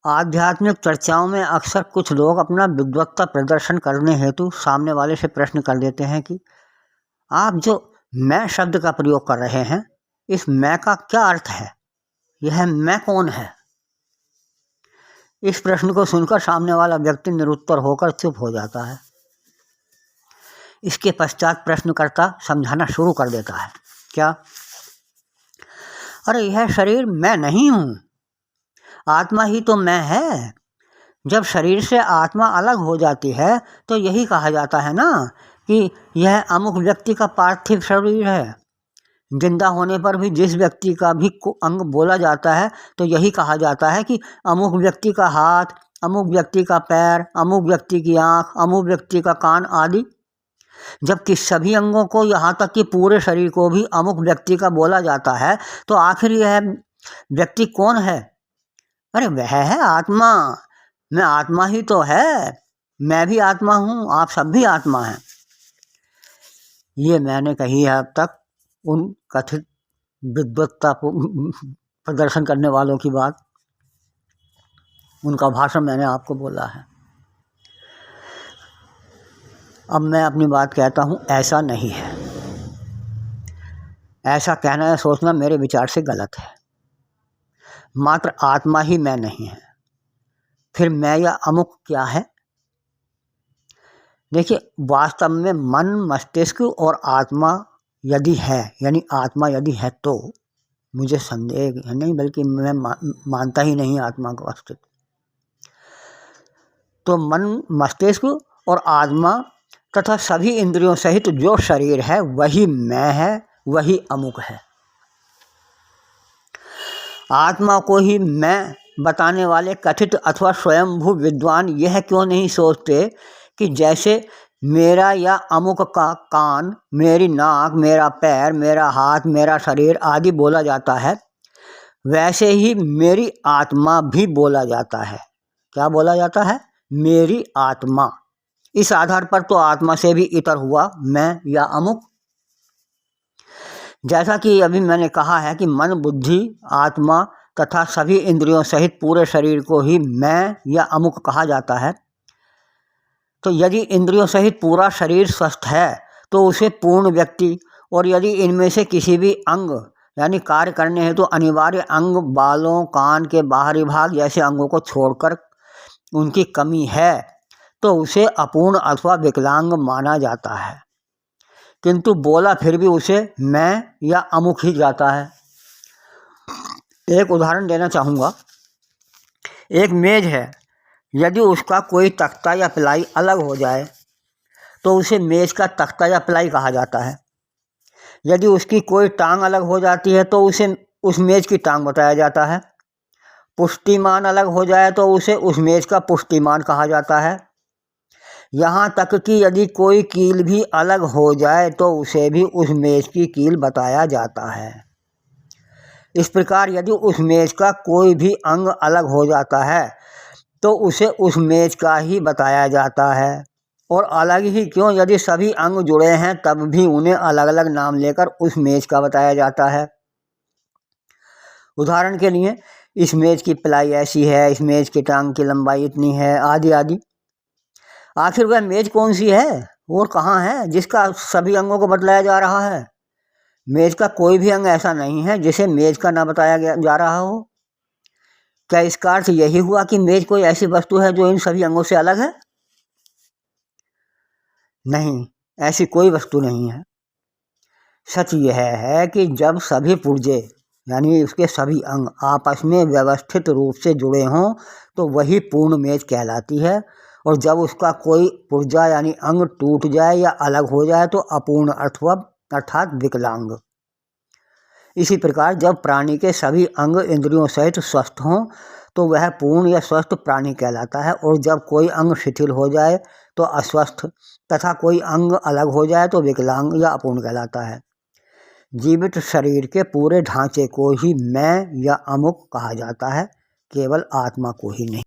आध्यात्मिक चर्चाओं में अक्सर कुछ लोग अपना विद्वत्ता प्रदर्शन करने हेतु सामने वाले से प्रश्न कर देते हैं कि आप जो मैं शब्द का प्रयोग कर रहे हैं, इस मैं का क्या अर्थ है? यह मैं कौन है? इस प्रश्न को सुनकर सामने वाला व्यक्ति निरुत्तर होकर चुप हो जाता है। इसके पश्चात प्रश्नकर्ता समझाना शुरू कर देता है। क्या? अरे यह शरीर मैं नहीं हूँ, आत्मा ही तो मैं है। जब शरीर से आत्मा अलग हो जाती है तो यही कहा जाता है ना कि यह अमुक व्यक्ति का पार्थिव शरीर है। जिंदा होने पर भी जिस व्यक्ति का भी अंग बोला जाता है तो यही कहा जाता है कि अमुक व्यक्ति का हाथ, अमुक व्यक्ति का पैर, अमुक व्यक्ति की आँख, अमुक व्यक्ति का कान आदि। जबकि सभी अंगों को, यहाँ तक कि पूरे शरीर को भी अमुक व्यक्ति का बोला जाता है, तो आखिर यह व्यक्ति कौन है? अरे वह है आत्मा। मैं आत्मा ही तो है। मैं भी आत्मा हूँ, आप सब भी आत्मा हैं। ये मैंने कही है अब तक उन कथित विद्वत्ता प्रदर्शन करने वालों की बात। उनका भाषण मैंने आपको बोला है। अब मैं अपनी बात कहता हूँ, ऐसा नहीं है। ऐसा कहना या सोचना मेरे विचार से गलत है। मात्र आत्मा ही मैं नहीं है। फिर मैं या अमुक क्या है? देखिए, वास्तव में मन, मस्तिष्क और आत्मा यदि है, यानी आत्मा यदि है, तो मुझे संदेह नहीं, बल्कि मैं मानता ही नहीं आत्मा का अस्तित्व। तो मन, मस्तिष्क और आत्मा तथा सभी इंद्रियों सहित जो शरीर है वही मैं है, वही अमुक है। आत्मा को ही मैं बताने वाले कथित अथवा स्वयंभू विद्वान यह क्यों नहीं सोचते कि जैसे मेरा या अमुक का कान, मेरी नाक, मेरा पैर, मेरा हाथ, मेरा शरीर आदि बोला जाता है, वैसे ही मेरी आत्मा भी बोला जाता है। क्या बोला जाता है? मेरी आत्मा। इस आधार पर तो आत्मा से भी इतर हुआ मैं या अमुक। जैसा कि अभी मैंने कहा है कि मन, बुद्धि, आत्मा तथा सभी इंद्रियों सहित पूरे शरीर को ही मैं या अमुक कहा जाता है, तो यदि इंद्रियों सहित पूरा शरीर स्वस्थ है तो उसे पूर्ण व्यक्ति, और यदि इनमें से किसी भी अंग यानी कार्य करने हेतु अनिवार्य अंग, बालों, कान के बाहरी भाग जैसे अंगों को छोड़कर उनकी कमी है तो उसे अपूर्ण अथवा विकलांग माना जाता है। किंतु बोला फिर भी उसे मैं या अमुक ही जाता है। एक उदाहरण देना चाहूँगा। एक मेज है, यदि उसका कोई तख्ता या प्लाई अलग हो जाए तो उसे मेज का तख्ता या प्लाई कहा जाता है। यदि उसकी कोई टांग अलग हो जाती है तो उसे उस मेज की टांग बताया जाता है। पुष्टिमान अलग हो जाए तो उसे उस मेज का पुष्टिमान कहा जाता है। यहाँ तक कि यदि कोई कील भी अलग हो जाए तो उसे भी उस मेज की कील बताया जाता है। इस प्रकार यदि उस मेज का कोई भी अंग अलग हो जाता है तो उसे उस मेज का ही बताया जाता है। और अलग ही क्यों, यदि सभी अंग जुड़े हैं तब भी उन्हें अलग अलग नाम लेकर उस मेज का बताया जाता है। उदाहरण के लिए, इस मेज की प्लाई ऐसी है, इस मेज की टांग की लंबाई इतनी है, आदि आदि। आखिर वह मेज कौन सी है और कहाँ है जिसका सभी अंगों को बतलाया जा रहा है? मेज का कोई भी अंग ऐसा नहीं है जिसे मेज का ना बताया जा रहा हो। क्या इसका अर्थ यही हुआ कि मेज कोई ऐसी वस्तु है जो इन सभी अंगों से अलग है? नहीं, ऐसी कोई वस्तु नहीं है। सच यह है कि जब सभी पुर्जे यानी उसके सभी अंग आपस में व्यवस्थित रूप से जुड़े हों तो वही पूर्ण मेज कहलाती है, और जब उसका कोई पुर्जा यानी अंग टूट जाए या अलग हो जाए तो अपूर्ण अर्थात विकलांग। इसी प्रकार जब प्राणी के सभी अंग इंद्रियों सहित स्वस्थ हों तो वह पूर्ण या स्वस्थ प्राणी कहलाता है, और जब कोई अंग शिथिल हो जाए तो अस्वस्थ तथा कोई अंग अलग हो जाए तो विकलांग या अपूर्ण कहलाता है। जीवित शरीर के पूरे ढांचे को ही मैं या अमुक कहा जाता है, केवल आत्मा को ही नहीं।